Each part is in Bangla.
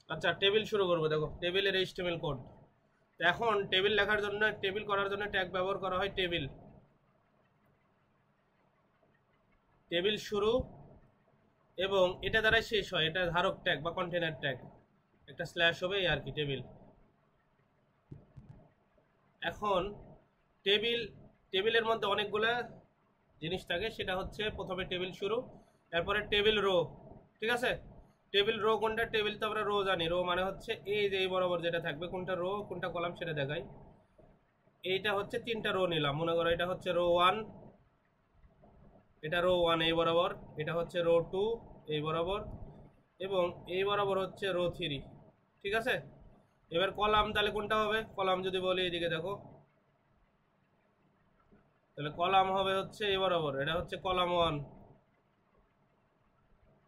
আচ্ছা, টেবিল শুরু করবো। দেখো টেবিলের এইচটিএমএল কোড। এখন টেবিল লেখার জন্য, টেবিল করার জন্য ট্যাগ ব্যবহার করা হয় টেবিল। টেবিল শুরু এবং এটা দ্বারাই শেষ হয়, এটা ধারক ট্যাগ বা কন্টেনার ট্যাগ, একটা স্ল্যাশ হবে এই আর কি টেবিল। এখন টেবিল, টেবিলের মধ্যে অনেকগুলো জিনিস থাকে, সেটা হচ্ছে প্রথমে টেবিল শুরু, তারপরে টেবিল রো। ঠিক আছে, টেবিল রো কোনটা? টেবিল তো আমরা রো জানি, রো মানে হচ্ছে এই যে এই বরাবর যেটা থাকবে, কোনটা রো কোনটা কলাম সেটা দেখাই। এইটা হচ্ছে তিনটা রো নিলাম, মনে করো এটা হচ্ছে রো ওয়ান, এটা রো ওয়ান এই বরাবর, এটা হচ্ছে রো টু এই বরাবর, এবং এই বরাবর হচ্ছে রো থ্রি। ঠিক আছে, এবার কলাম তাহলে কোনটা হবে? কলাম যদি বলি এদিকে দেখো, তাহলে কলাম হবে হচ্ছে এই বরাবর, এটা হচ্ছে কলাম ওয়ান,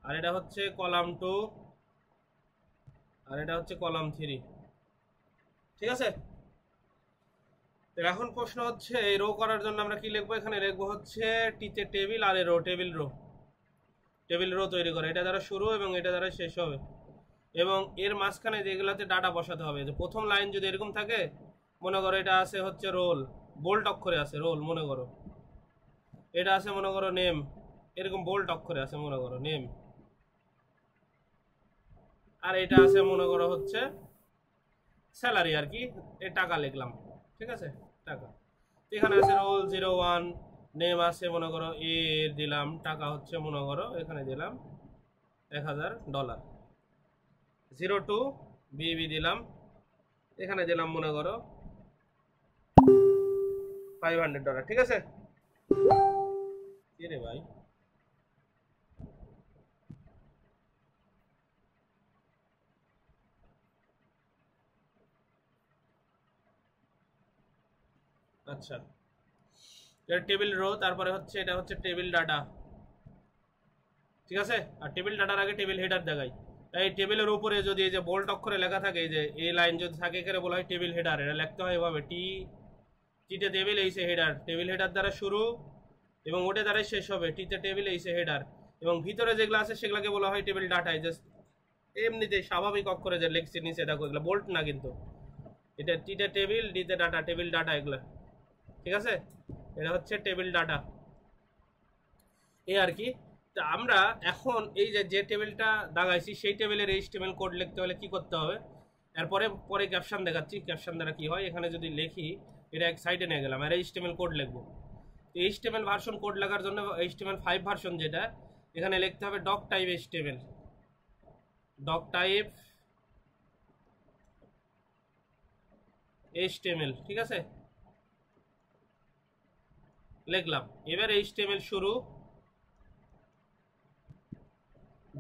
আর এটা হচ্ছে কলাম টু, আর এটা হচ্ছে কলাম থ্রি। ঠিক আছে, এখন প্রশ্ন হচ্ছে এই রো করার জন্য আমরা কি লিখবো? এখানে লিখবো হচ্ছে টিতে টেবিল আর এ row, table row. Table row তৈরি করে, এটা দ্বারা শুরু এবং এটা দ্বারা শেষ হবে, এবং এর মাঝখানে যেগুলোতে ডাটা বসাতে হবে। যে প্রথম লাইন যদি এরকম থাকে, মনে করো এটা আছে হচ্ছে রোল, বোল্ট অক্ষরে আছে রোল মনে করো, এটা আছে মনে করো নেম, এরকম বোল্ট অক্ষরে আছে মনে করো নেম, আর এটা আছে মনে করো হচ্ছে স্যালারি আর কি, এই টাকা লিখলাম। ঠিক আছে, টাকা। এখানে আছে রোল 01, নেম আছে মনে করো এ দিলাম, টাকা হচ্ছে মনে করো এখানে দিলাম $1000, 02 বিবি দিলাম, এখানে দিলাম মনে করো $500। ঠিক আছে, কি রে ভাই? আচ্ছা, এটা টেবিল রো, তারপরে হচ্ছে এটা হচ্ছে টেবিল ডাটা। ঠিক আছে, আর টেবিল ডাটার আগে টেবিল হেডার দেখাই। এই টেবিলের উপরে যদি এই যে বোল্ট অক্ষরে লেখা থাকে, এই যে এই লাইন যদি থাকে, এখানে বলা হয় টেবিল হেডার, এটা লিখতে হয় এভাবে টি, টিতে টেবিল এইসে হেডার, টেবিল হেডার দ্বারা শুরু এবং ওটা দ্বারাই শেষ হবে, টিতে টেবিল এইসে হেডার, এবং ভিতরে যেগুলো আছে সেগুলোকে বলা হয় টেবিল ডাটা। জাস্ট এমনিতে স্বাভাবিক অক্ষরে যে লেখছি নিচে দেখো, এগুলো বোল্ট না কিন্তু, এটা টিতে টেবিল, ডিতে ডাটা, টেবিল ডাটা এগুলো। ঠিক আছে, এটা হচ্ছে টেবিল ডাটা এই আর কি। তা আমরা এখন এই যে যে টেবিলটা দাগাইছি সেই টেবিলের এইচটিএমএল কোড লিখতে হলে কি করতে হবে? এরপরে পরে ক্যাপশন দেখাচ্ছি, ক্যাপশন দ্বারা কি হয়। এখানে যদি লিখি, এটা এক সাইডে নিয়ে গেলাম, আর এইচটিএমএল কোড লিখবো। এইচটিএমএল ভার্সন কোড লেখার জন্য HTML5 ভার্সন যেটা, এখানে লিখতে হবে doctype HTML, doctype HTML. ঠিক আছে, লিখলাম। এবার এইচটিএমএল শুরু,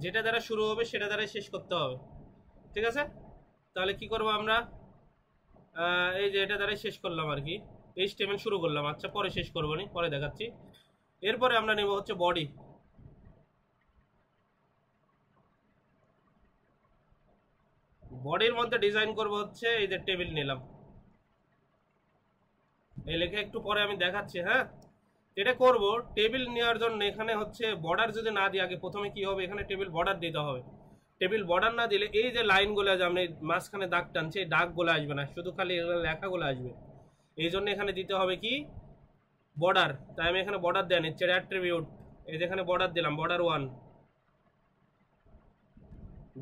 যেটা দ্বারা শুরু হবে সেটা দ্বারাই শেষ করতে হবে। ঠিক আছে, তাহলে কি করব আমরা? এই যে এটা দ্বারাই শেষ করলাম আর কি, এইচটিএমএল শুরু করলাম। আচ্ছা, পরে শেষ করবো নি, পরে দেখাচ্ছি। এরপরে আমরা নেব হচ্ছে বডি। বডির মধ্যে ডিজাইন করব হচ্ছে এই যে টেবিল নিলাম, এই লেখা একটু পরে আমি দেখাচ্ছি। হ্যাঁ, এটা করব টেবিল নেওয়ার জন্য। এখানে হচ্ছে বর্ডার যদি না দিই আগে, প্রথমে কি হবে, এখানে টেবিল বর্ডার দিতে হবে। টেবিল বর্ডার না দিলে এই যে লাইনগুলো যে আমরা মাঝখানে দাগ টানছি, এই দাগগুলো আসবে না, শুধু খালি লেখাগুলো আসবে। এই জন্য এখানে দিতে হবে কি, বর্ডার। তাই আমি এখানে বর্ডার দেওয়া নিচ্ছি, অ্যাট্রিবিউট, এই যেখানে বর্ডার দিলাম, বর্ডার ওয়ান,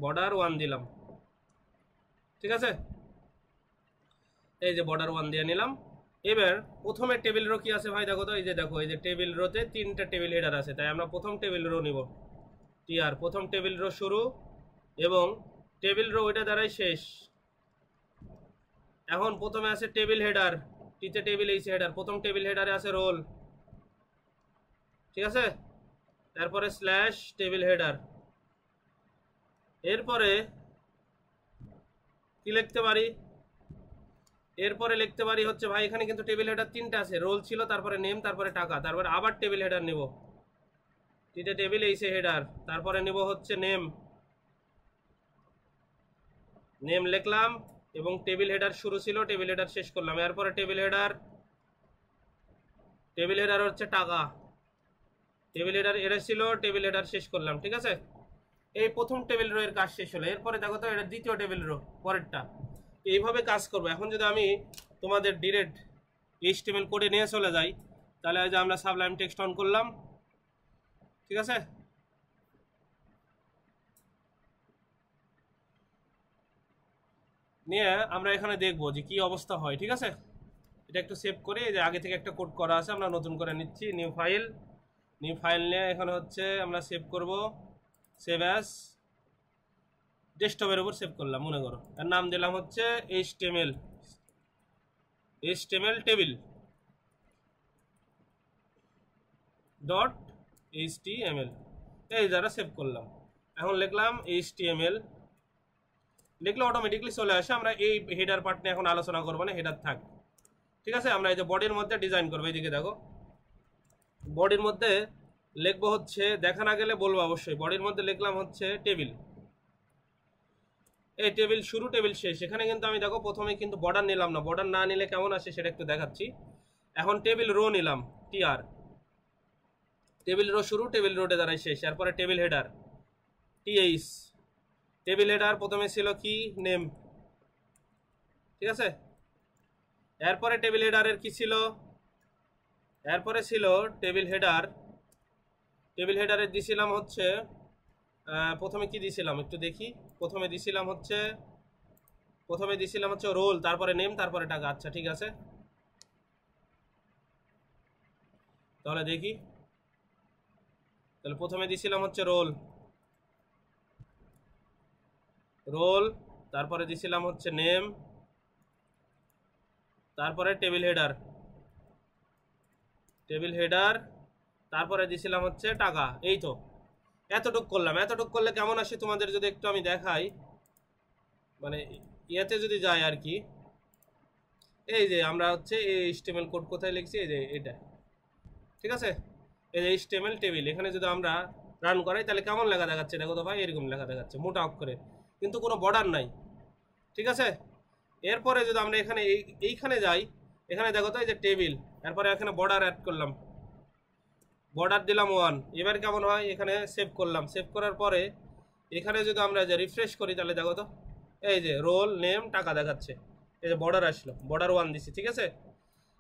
বর্ডার ওয়ান দিলাম। ঠিক আছে, এই যে বর্ডার ওয়ান দিয়ে নিলাম। এবার প্রথমে টেবিল রো কি আছে ভাই দেখো তো, এই যে দেখো, এই যে টেবিল রোতে তিনটা টেবিল হেডার আছে, তাই আমরা প্রথম টেবিল রো নিব। টিআর প্রথম টেবিল রো শুরু এবং টেবিল রো ওইটা দ্বারাই শেষ। এখন প্রথমে আছে টেবিল হেডার, টিতে টেবিল এইচ হেডার, প্রথম টেবিল হেডারে আছে রোল। ঠিক আছে, তারপরে স্ল্যাশ টেবিল হেডার। এরপরে কি লিখতে পারি? এরপরে লিখতে পারি হচ্ছে ভাই, এখানে কিন্তু টেবিল হেডার তিনটা আছে, রোল ছিল, তারপরে নেম, তারপরে টাকা, তারপরে আবার টেবিল হেডার নিব, টিতে টেবিল এইসে হেডার, তারপরে নিব হচ্ছে নেম, নেম লিখলাম, এবং টেবিল হেডার শুরু ছিল, টেবিল হেডার শেষ করলাম। এরপরে টেবিল হেডার, টেবিল হেডার হচ্ছে টাকা, টেবিল হেডার এটা ছিল, টেবিল হেডার শেষ করলাম। ঠিক আছে, এই প্রথম টেবিল রো এর কাজ শেষ হলো, এরপরে দেখো তো এটা দ্বিতীয় টেবিল রো পরেরটা। এইভাবে কাজ করবো। এখন যদি আমি তোমাদের ডিরেক্ট HTML কোডে নিয়ে চলে যাই, তাহলে যে আমরা সাবলাইম টেক্সট অন করলাম, ঠিক আছে, নিয়ে আমরা এখানে দেখবো যে কি অবস্থা হয়। ঠিক আছে, এটা একটু সেভ করে, যে আগে থেকে একটা কোড করা আছে আমরা নতুন করে নিচ্ছি। নিউ ফাইল নিয়ে এখানে হচ্ছে আমরা সেভ করব, সেভ অ্যাজ, ডেস্কটপের উপর সেভ করলাম মনে করো। এর নাম দিলাম হচ্ছে HTML টেবিল ডট HTML, এই যারা সেভ করলাম। এখন লিখলাম HTML, লিখলে অটোমেটিকলি চলে আসে। আমরা এই হেডার পার্ট নিয়ে এখন আলোচনা করবো না, হেডার থাক। ঠিক আছে, আমরা এই যে বডির মধ্যে ডিজাইন করবো, এইদিকে দেখো বডির মধ্যে লিখবো হচ্ছে, দেখা না গেলে বলবো অবশ্যই। বডির মধ্যে লিখলাম হচ্ছে টেবিল, এই টেবিল শুরু টেবিল শেষ। এখানে কিন্তু আমি দেখো প্রথমে কিন্তু বর্ডার নিলাম না, বর্ডার না নিলে কেমন আসে সেটা একটু দেখাচ্ছি। এখন টেবিল রো নিলাম, TR, টেবিল রো শুরু, টেবিল রোডে দাঁড়ায় শেষ। এরপরে table header, TH, table header প্রথমে ছিল কি নেম, ঠিক আছে। এরপরে টেবিল হেডারের কি ছিল, এরপরে ছিল টেবিল হেডারের দিছিলাম হচ্ছে, প্রথমে কি দিছিলাম একটু দেখি। প্রথমে দিছিলাম হচ্ছে রোল, তারপরে নেম, তারপরে টাকা। আচ্ছা ঠিক আছে, তাহলে দেখি। তাহলে প্রথমে দিছিলাম হচ্ছে রোল, তারপরে দিছিলাম হচ্ছে নেম, তারপরে টেবিল হেডার, তারপরে দিছিলাম হচ্ছে টাকা। এই তো এতটুক করলাম। এতটুক করলে কেমন আসে তোমাদের যদি একটু আমি দেখাই, মানে ইয়েতে যদি যাই আর কি, এই যে আমরা হচ্ছে এই HTML কোড কোথায় লিখছি, এই যে এটা, ঠিক আছে। এই যে HTML টেবিল, এখানে যদি আমরা রান করাই তাহলে কেমন লেখা দেখাচ্ছে দেখো তো ভাই, এরকম লেখা দেখাচ্ছে মোটা অক্ষরে, কিন্তু কোনো বর্ডার নাই, ঠিক আছে। এরপরে যদি আমরা এখানে এইখানে যাই, এখানে দেখো তো এই যে টেবিল, এরপরে এখানে বর্ডার অ্যাড করলাম, বর্ডার দিলাম 1। এবার কেমন হয়, এখানে সেভ করলাম, সেভ করার পরে এখানে যদি আমরা যে রিফ্রেশ করি তাহলে দেখো তো এই যে রোল নেম টাকা দেখাচ্ছে, এই যে বর্ডার আসলো, বর্ডার 1 দিছি, ঠিক আছে।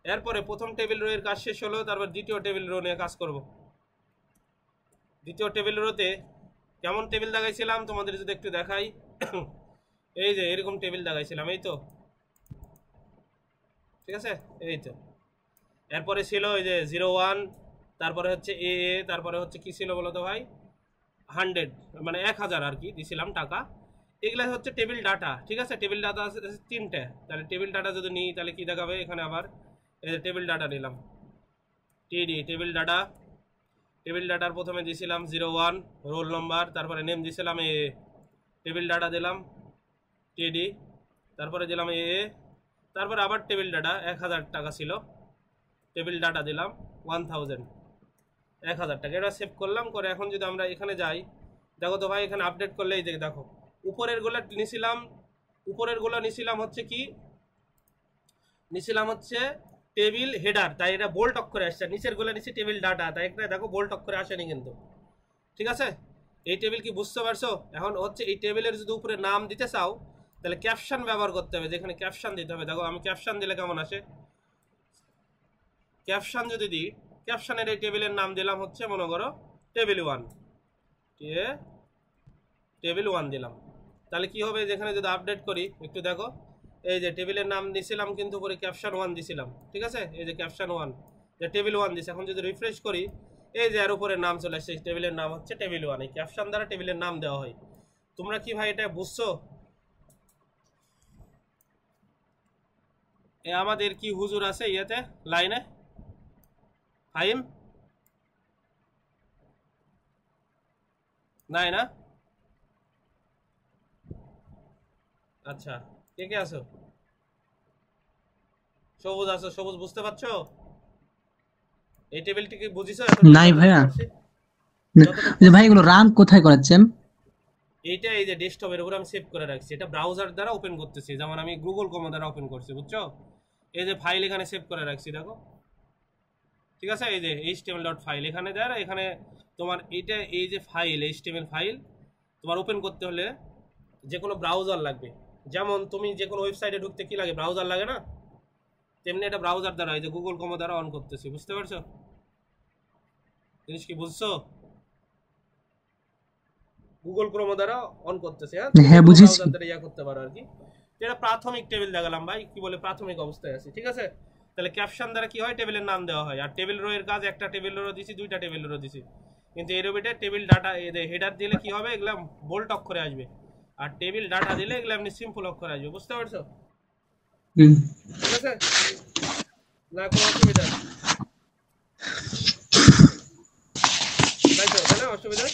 এরপরে প্রথম টেবিল রো এর কাজ শেষ হলো, তারপর দ্বিতীয় টেবিল রো নিয়ে কাজ করব। দ্বিতীয় টেবিল রোতে কেমন টেবিল দেখাইছিলাম তোমাদের যদি একটু দেখাই, এই যে এরকম টেবিল দেখাইছিলাম, এই তো, ঠিক আছে, এই তো। এরপরে ছিল এই যে 01, তারপরে হচ্ছে এ, তারপরে হচ্ছে কি ছিল বলো তো ভাই, 100, মানে 1000 আর কি দিছিলাম টাকা। এগুলা হচ্ছে টেবিল ডাটা, ঠিক আছে। টেবিল ডাটা আছে 3টে, তাহলে টেবিল ডাটা যদি নিই তাহলে কি দেখাবে এখানে, আবার এই যে টেবিল ডাটা নিলাম, টেবিল ডাটার প্রথমে দিছিলাম 01 রোল নম্বর, তারপরে নেম দিছিলাম এ, টেবিল ডাটা দিলাম TD, তারপরে দিলাম এ, তারপরে আবার টেবিল ডাটা 1000 টাকা ছিল, টেবিল ডাটা দিলাম 1000 টাকা। এটা সেভ করলাম করে। এখন যদি আমরা এখানে যাই, দেখো তো ভাই এখানে আপডেট করলে এই দেখো উপরের গুলো নিছিলাম হচ্ছে কি, নিছিলাম হচ্ছে টেবিল হেডার, তাই এটা বোল্ড অক্ষরে আসছে। নিচের গুলো নিছি টেবিল ডাটা, তাই এটা দেখো বোল্ড অক্ষরে আসেনি কিন্তু, ঠিক আছে। এই টেবিল কি বুঝতে পারছো? এখন হচ্ছে এই টেবিলের যদি উপরে নাম দিতে চাও তাহলে ক্যাপশন ব্যবহার করতে হবে, যেখানে ক্যাপশন দিতে হবে। দেখো আমি ক্যাপশন দিলে কেমন আসে, ক্যাপশন যদি দিই, ক্যাপশনের এই টেবিলের নাম দিলাম হচ্ছে মনে করো টেবিল 1, টেবিল 1 দিলাম। তাহলে কি হবে, যেখানে যদি আপডেট করি একটু দেখো, এই যে টেবিলের নাম দিছিলাম কিন্তু পরে ক্যাপশন 1 দিছিলাম, ঠিক আছে। এই যে ক্যাপশন 1, যে টেবিল 1 দিছে। এখন যদি রিফ্রেশ করি, এই যে এর উপরে নাম চলে আসছে, টেবিলের নাম হচ্ছে টেবিল 1। এই ক্যাপশন দ্বারা টেবিলের নাম দেওয়া হয়। তোমরা কি ভাই এটা বুঝছো? আমাদের কি হুজুর আছে ইয়েতে লাইনে, ফাহিম নাই না? আচ্ছা, কে কে আছো? সবুজ আছো, সবুজ বুঝতে পারছো এই টেবিলটি কি বুঝিছো? নাই ভাইয়া, যতটুকু যে করছি ভাই এগুলো রান কোথায় করাচ্ছেন? এইটা এই যে ডেস্কটপের উপর আমি সেভ করে রাখছি, এটা ব্রাউজার দ্বারা ওপেন করতেছি, যেমন আমি গুগল ক্রোম দ্বারা ওপেন করছি, বুঝছো। এই যে ফাইল এখানে সেভ করে রাখছি দেখো, ঠিক আছে। এই যে html.ফাইল এখানে দেয়, এখানে তোমার এটা এই যে ফাইল HTML ফাইল, তোমার ওপেন করতে হলে যে কোনো ব্রাউজার লাগবে। যেমন তুমি যে কোনো ওয়েবসাইটে ঢুকতে কি লাগে, ব্রাউজার লাগে না? তেমনি একটা ব্রাউজার দ্বারা, এই যে গুগল ক্রোম দ্বারা অন করতেছি, বুঝতে পারছো জিনিস কি? বুঝছো? গুগল ক্রোম দ্বারা অন করতেছি। হ্যাঁ, হ্যাঁ, বুঝেছি। ব্রাউজার দ্বারা ইয়া করতে পারো আর কি। এটা প্রাথমিক টেবিল দেখালাম ভাই, কি বলে প্রাথমিক অবস্থায় আছে, ঠিক আছে? তাহলে ক্যাপশন দ্বারা কি হয়, টেবিলের নাম দেওয়া হয়। আর টেবিল রো এর কাজ, একটা টেবিল রো দিছি, দুইটা টেবিল রো দিছি, কিন্তু এই রবিটে টেবিল ডাটা হেডার দিলে কি হবে, এগুলা বোল্ড অক্ষরে আসবে, আর টেবিল ডাটা দিলে এগুলো এমনি সিম্পল অক্ষরে আসবে, বুঝতে পারছো? ঠিক আছে, না কোনো অসুবিধা তাই তো, তাই না? অসুবিধা।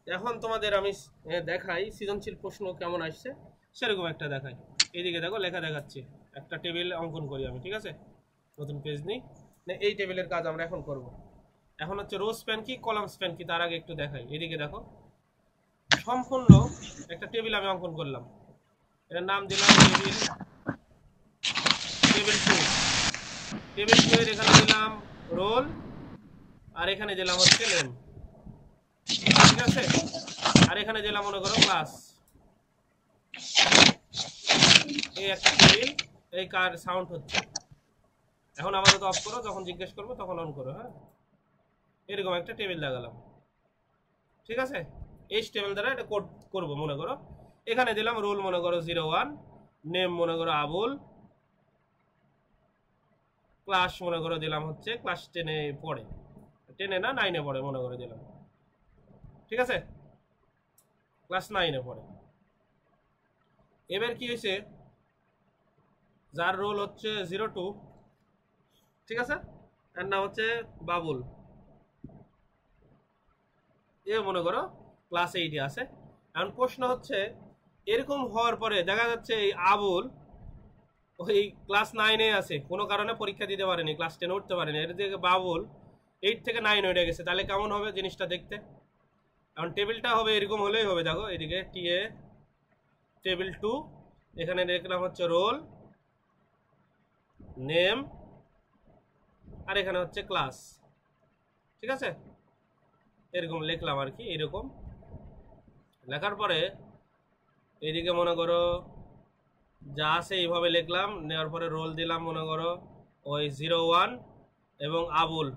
এখন তোমাদের আমি দেখাই সৃজনশীল প্রশ্ন কেমন আসছে, সেরকম একটা দেখাই। এইদিকে দেখো লেখা দেখাচ্ছি, একটা টেবিল অঙ্কন করি আমি, ঠিক আছে? নতুন পেজ নিই, এই টেবিলের কাজ আমরা এখন করব। এখন হচ্ছে রো স্প্যান কি, কলাম স্প্যান কি, তার আগে একটু দেখাই। এদিকে দেখো, সম্পূর্ণ একটা টেবিল আমি অঙ্কন করলাম, এটার নাম দিলাম টেবিল টেবিল 2। টেবিল 2 এর এখানে দিলাম রোল, আর এখানে দিলাম হচ্ছে নেম, ঠিক আছে? আর এখানে দিলাম মনে করো ক্লাস। এই একটা টেবিল, এই কার সাউন্ড হচ্ছে। এখন আপাতত অফ করো, যখন জিজ্ঞেস করবো তখন অন করো। হ্যাঁ, এরকম একটা টেবিল লাগালাম, ঠিক আছে? এই টেবিল দ্বারা এটা কোড করবো। মনে করো এখানে দিলাম রোল মনে করো 01, নেম মনে করো আবুল, ক্লাস মনে করো দিলাম হচ্ছে ক্লাস 10-এ পড়ে, 10-এ না 9-এ পড়ে মনে করে দিলাম, ঠিক আছে? ক্লাস 9-এ পড়ে। এবার কি হয়েছে, যার রোল হচ্ছে 02, ঠিক আছে, তার নাম হচ্ছে বাবুল, এ মনে করো ক্লাস 8-এ আছে। এখন প্রশ্ন হচ্ছে, এরকম হওয়ার পরে দেখা যাচ্ছে এই আবুল ওই ক্লাস 9-এ আছে, কোনো কারণে পরীক্ষা দিতে পারেনি, ক্লাস 10 উঠতে পারেনি, এর দিকে বাবুল 8 থেকে 9 উঠে গেছে, তাহলে কেমন হবে জিনিসটা দেখতে? এখন টেবিলটা হবে এরকম হলেই হবে। দেখো এদিকে টিএ টেবিল 2, এখানে দেখলাম হচ্ছে রোল, নেম, আর এখানে হচ্ছে ক্লাস, ঠিক আছে? এরকম লিখলাম আর কি। এরকম লেখার পরে এইদিকে মনে করো যা আছে এইভাবে লিখলাম, নেওয়ার পরে রোল দিলাম মনে করো ওই 01, এবং আবুল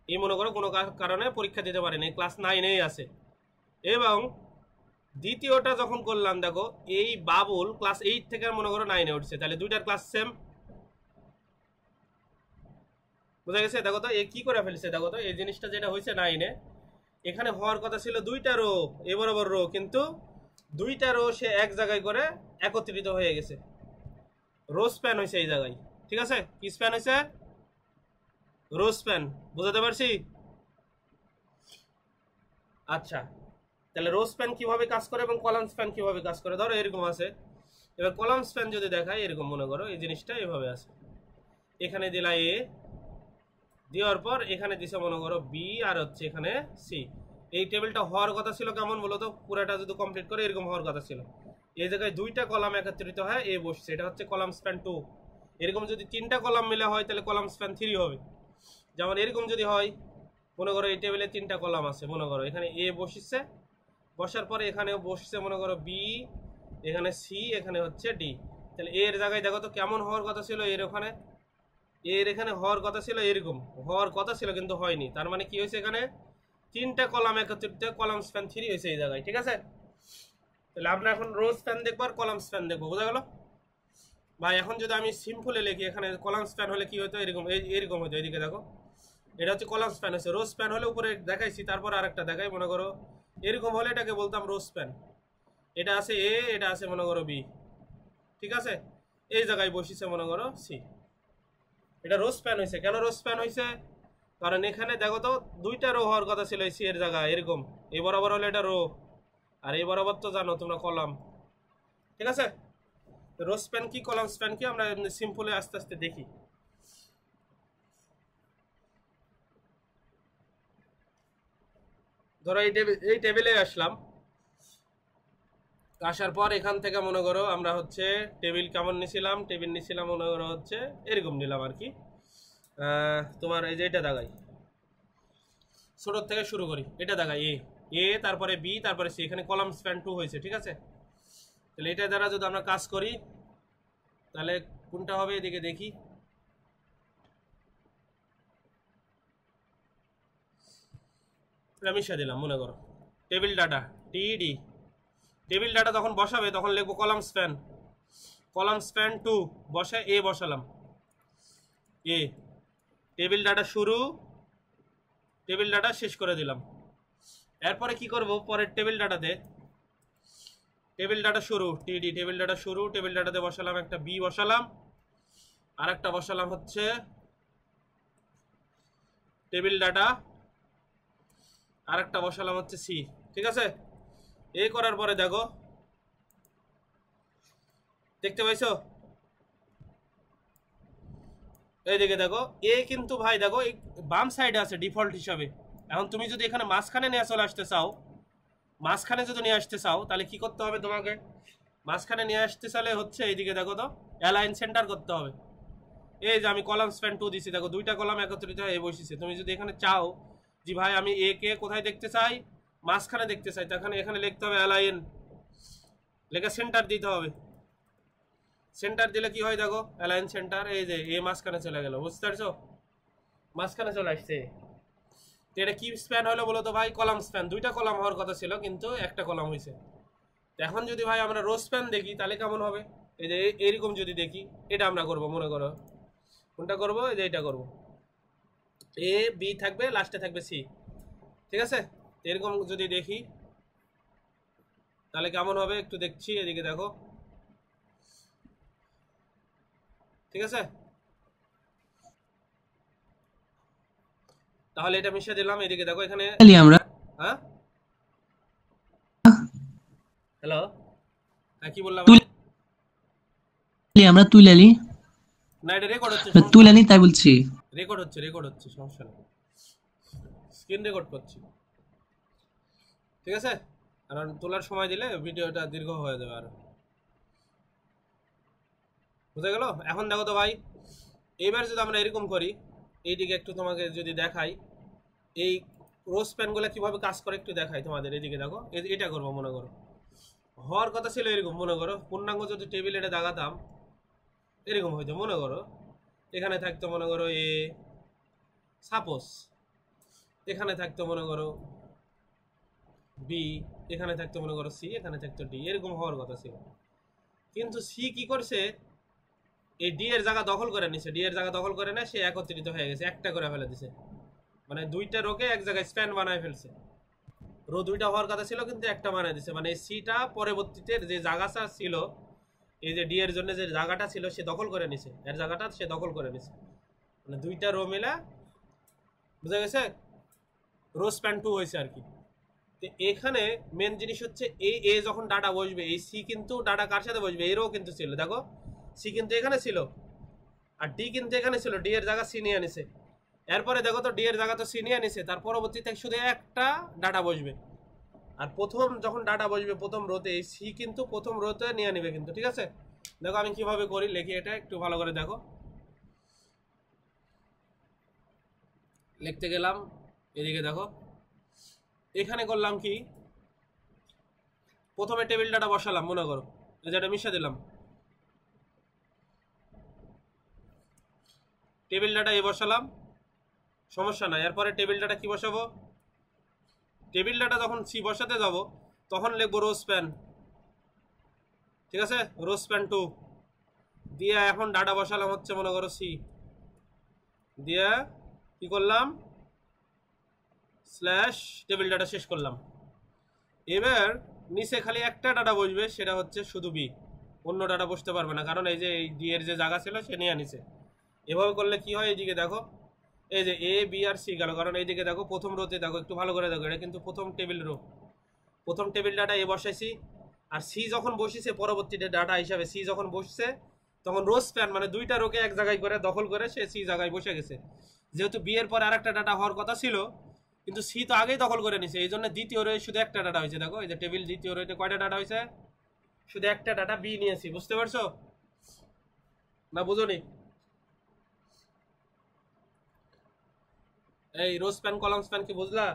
এই মনে করো কোনো কারণে পরীক্ষা দিতে পারেনি, ক্লাস 9-এই আছে। এবং দ্বিতীয়টা যখন করলাম, দেখো এই বাবুল ক্লাস 8 থেকে মনে করো 9-এ উঠছে, তাহলে দুইটার ক্লাস সেম, বুঝা গেছে? দেখো তো এ কি করে ফেলছে, দেখো তো এই জিনিসটা যেটা হয়েছে 9-এ, এখানে হওয়ার কথা ছিল দুইটা রো, এ বরাবর রো, কিন্তু দুইটা রো সে এক জায়গায় করে একত্রিত হয়ে গেছে, রো স্প্যান হয়েছে এই জায়গায়, ঠিক আছে? কি স্প্যান হয়েছে? রো স্প্যান, বুঝাতে পারছি? আচ্ছা, তাহলে রো স্প্যান কিভাবে কাজ করে এবং কলাম স্প্যান কিভাবে কাজ করে, ধরো এরকম আছে। এবার কলাম স্প্যান যদি দেখায়, এরকম মনে করো এই জিনিসটা এভাবে আছে, এখানে দিলা এ, দেওয়ার পর এখানে দিছে মনে করো বি, আর হচ্ছে এখানে সি। এই টেবিলটা হওয়ার কথা ছিল কেমন বলো তো, পুরাটা যদি কমপ্লিট করে এরকম হওয়ার কথা ছিল। এই জায়গায় দুইটা কলাম একত্রিত হয়, এ বসছে, এটা হচ্ছে কলাম স্প্যান 2। এরকম যদি তিনটা কলাম মিলে হয় তাহলে কলাম স্প্যান 3 হবে। যেমন এরকম যদি হয়, মনে করো এই টেবিলে তিনটা কলাম আছে, মনে করো এখানে এ বসিচ্ছে, বসার পরে এখানেও বসছে মনে করো বি, এখানে সি, এখানে হচ্ছে ডি। তাহলে এর জায়গায় দেখো তো কেমন হওয়ার কথা ছিল, এর ওখানে এর এখানে হওয়ার কথা ছিল, এরকম হওয়ার কথা ছিল কিন্তু হয়নি। তার মানে কি হয়েছে, এখানে তিনটা কলাম একত্রিত, কলাম স্প্যান 3 হয়েছে এই জায়গায়, ঠিক আছে? তাহলে আমরা এখন রো স্প্যান দেখবো আর কলাম স্প্যান দেখবো, বোঝা গেল ভাই? এখন যদি আমি সিম্পলে লিখি, এখানে কলাম স্প্যান হলে কি হতো, এরকম এরকম হতো। এইদিকে দেখো এটা হচ্ছে কলাম স্প্যান হয়েছে, রো স্প্যান হলে উপরে দেখাইছি, তারপর আরেকটা দেখাই, মনে করো এরকম হলে এটাকে বলতাম রো স্প্যান। এটা আছে এ, এটা আছে মনে করো বি, ঠিক আছে? এই জায়গায় বসিছে মনে করো সি, এটা রো স্প্যান হয়েছে। কেন রো স্প্যান হয়েছে? কারণ এখানে দেখো তো দুইটা রো হওয়ার কথা ছিল সি এর জায়গায়, এরকম এই বরাবর হলে এটা রো, আর এই বরাবর তো জানো তোমরা কলাম, ঠিক আছে? রো স্প্যান কি, কলাম স্প্যান কি, আমরা সিম্পলে আস্তে আস্তে দেখি। ধরো এই টেবিলে আসলাম, আসার পর এখান থেকে মনে করো আমরা হচ্ছে টেবিল কেমন নিছিলাম, টেবিল নিছিলাম মনে করো হচ্ছে এরকম নিলাম আর কি। তোমার এই যে এটা দাগাই, ছোট থেকে শুরু করি, এটা দেখাই এ, এ তারপরে বি তারপরে সি, এখানে কলাম স্প্যান 2 হয়েছে, ঠিক আছে। তাহলে এটা দ্বারা যদি আমরা কাজ করি তাহলে কোনটা হবে এদিকে দেখি। মিশিয়ে দিলাম, মনে করো টেবিল ডাটা টিডি, টেবিল ডাটা তখন বসাবে তখন লিখবো কলাম স্প্যান, কলাম স্প্যান 2 বসে এ বসালাম, এ টেবিল ডাটা শুরু, টেবিল ডাটা শেষ করে দিলাম। এরপরে কি করব, পরের টেবিল ডাটাতে, টেবিল ডাটা শুরু টিডি, টেবিল ডাটা শুরু, টেবিল ডাটাতে বসালাম একটা বি বসালাম, আর একটা বসালাম হচ্ছে টেবিল ডাটা, আর একটা বসালাম হচ্ছে সি, ঠিক আছে। এই করার পরে দেখো, দেখতে পাইছো এইদিকে দেখো এ কিন্তু ভাই দেখো এই বাম সাইডে আছে ডিফল্ট হিসাবে। এখন তুমি যদি এখানে মাঝখানে নিয়ে চলে আসতে চাও, মাঝখানে যদি নিয়ে আসতে চাও তাহলে কি করতে হবে তোমাকে, মাঝখানে নিয়ে আসতে চাইলে হচ্ছে এইদিকে দেখো তো অ্যালাইন সেন্টার করতে হবে। এই যে আমি কলাম স্প্যান 2 দিছি, দেখো দুইটা কলাম একত্রিত হয়ে বসেছে। তুমি যদি এখানে চাও যে ভাই আমি এ কে কোথায় দেখতে চাই, মাঝখানে দেখতে চাই, তখন এখানে লিখতে হবে অ্যালাইন, লেখা সেন্টার দিতে হবে। সেন্টার দিলে কি হয় দেখো অ্যালাইন সেন্টার, এই যে এ মাঝখানে চলে গেল, বুঝতে পারছো, মাঝখানে চলে আসছে। এটা কি স্প্যান হলো বলো তো ভাই, কলাম স্প্যান, দুইটা কলাম হওয়ার কথা ছিল কিন্তু একটা কলাম হয়েছে। এখন যদি ভাই আমরা রো স্প্যান দেখি তাহলে কেমন হবে, এই যে এরকম যদি দেখি, এটা আমরা করবো, মনে করো কোনটা করবো, এই যে এটা করবো, এ বি থাকবে লাস্টে থাকবে সি, ঠিক আছে। এরকম যদি দেখি তাহলে কেমন হবে একটু দেখছি, এদিকে দেখো, ঠিক আছে। তাহলে এটা মিশিয়ে দিলাম, এদিকে দেখো এখানে, আমরা হ্যাঁ হ্যালো, হ্যাঁ কি বললাম আমরা তুলালি, না, এটা রেকর্ড হচ্ছে, তুলালি তাই বলছি। রেকর্ড হচ্ছে, রেকর্ড হচ্ছে, সমস্যা নেই, স্ক্রিন রেকর্ড করছি, ঠিক আছে। কারণ তোলার সময় দিলে ভিডিওটা দীর্ঘ হয়ে যাবে আর, বুঝা গেল। এখন দেখো তো ভাই, এইবার যদি আমরা এরকম করি, এইদিকে একটু তোমাকে যদি দেখাই এই রোজ প্যানগুলো কিভাবে কাজ করে একটু দেখাই তোমাদের, এদিকে দেখো এটা করবো, মনে করো হওয়ার কথা ছিল এরকম, মনে করো পূর্ণাঙ্গ যদি টেবিল এটা দাগাতাম এরকম হইতো, মনে করো এখানে থাকতো মনে করো এ, সাপোজ এখানে থাকতো মনে করো বি, এখানে থাকতো মনে করো সি, এখানে থাকতো ডি, এরকম হওয়ার কথা ছিল। কিন্তু সি কি করছে, এই ডি এর জায়গা দখল করে নিছে, ডি এর জায়গা দখল করে না, সে একত্রিত হয়ে গেছে, একটা করে ফেলে দিছে, মানে দুইটা রোকে এক জায়গায় স্প্যান বানায় ফেলছে। রো দুইটা হওয়ার কথা ছিল কিন্তু একটা বানায় দিছে, মানে সিটা পরবর্তীতে যে জায়গাটা ছিল, এই যে ডি এর জন্য যে জায়গাটা ছিল সে দখল করে নিছে, এর জায়গাটা সে দখল করে নিছে, মানে দুইটা রো মিলে, বুঝা গেছে, রো স্প্যান 2 হয়েছে আর কি। তো এখানে মেন জিনিস হচ্ছে এই এ যখন ডাটা বসবে, এই সি কিন্তু ডাটা কার সাথে বসবে, এরও কিন্তু ছিল, দেখো সি কিন্তু এখানে ছিল আর ডি কিন্তু এখানে ছিল, ডি এর জায়গা সি নিয়ে নিছে। এরপরে দেখো তো ডি এর জায়গা তো সি নিয়ে নিছে, তার পরবর্তীতে শুধু একটা ডাটা বসবে, আর প্রথম যখন ডাটা বসবে প্রথম রোতে এই সি কিন্তু প্রথম রোতে নিয়ে নিবে কিন্তু, ঠিক আছে। দেখো আমি কিভাবে করি লিখি, এটা একটু ভালো করে দেখো, লিখতে গেলাম, এদিকে দেখো এখানে করলাম কি, প্রথমে টেবিল ডাটা বসালাম, মনে করো যেটা মিশে দিলাম, টেবিল ডাটা এ বসালাম, সমস্যা নাই। এরপরে টেবিল ডাটা কি বসাবো, টেবিল ডাটা যখন সি বসাতে যাব তখন লিখবো রো স্প্যান, ঠিক আছে, রো স্প্যান 2 দিয়ে এখন ডাটা বসালাম হচ্ছে মনে করো সি, দিয়ে কি করলাম স্ল্যাশ টেবিল ডাটা শেষ করলাম। এবার নিচে খালি একটা ডাটা বসবে, সেটা হচ্ছে শুধু বি, অন্য ডাটা বসতে পারবে না, কারণ এই যে এই ডি এর যে জায়গা ছিল সে নিয়ে নিছে। এভাবে করলে কি হয়, এইদিকে দেখো এই যে এ বি আর সি গেল, কারণ এইদিকে দেখো প্রথম রোতে দেখো একটু ভালো করে দেখো, এটা কিন্তু প্রথম টেবিল রো, প্রথম টেবিল ডাটা এ বসাইছি, আর সি যখন বসেছে পরবর্তীতে ডাটা হিসাবে সি যখন বসছে তখন রো স্প্যান মানে দুইটা রোকে এক জায়গায় করে দখল করে সে সি জায়গায় বসে গেছে। যেহেতু বি এর পরে আরেকটা ডাটা হওয়ার কথা ছিল কিন্তু সি তো আগেই দখল করে নিছে, এই জন্য দ্বিতীয় রোয়ে শুধু একটা ডাটা হয়েছে। দেখো এই যে টেবিল দ্বিতীয় রোতে কয়টা ডাটা হয়েছে, শুধু একটা ডাটা বি নিয়েছি, বুঝতে পারছো না বুঝোনি। এই রো স্প্যান কলাম স্প্যান কি বুঝলা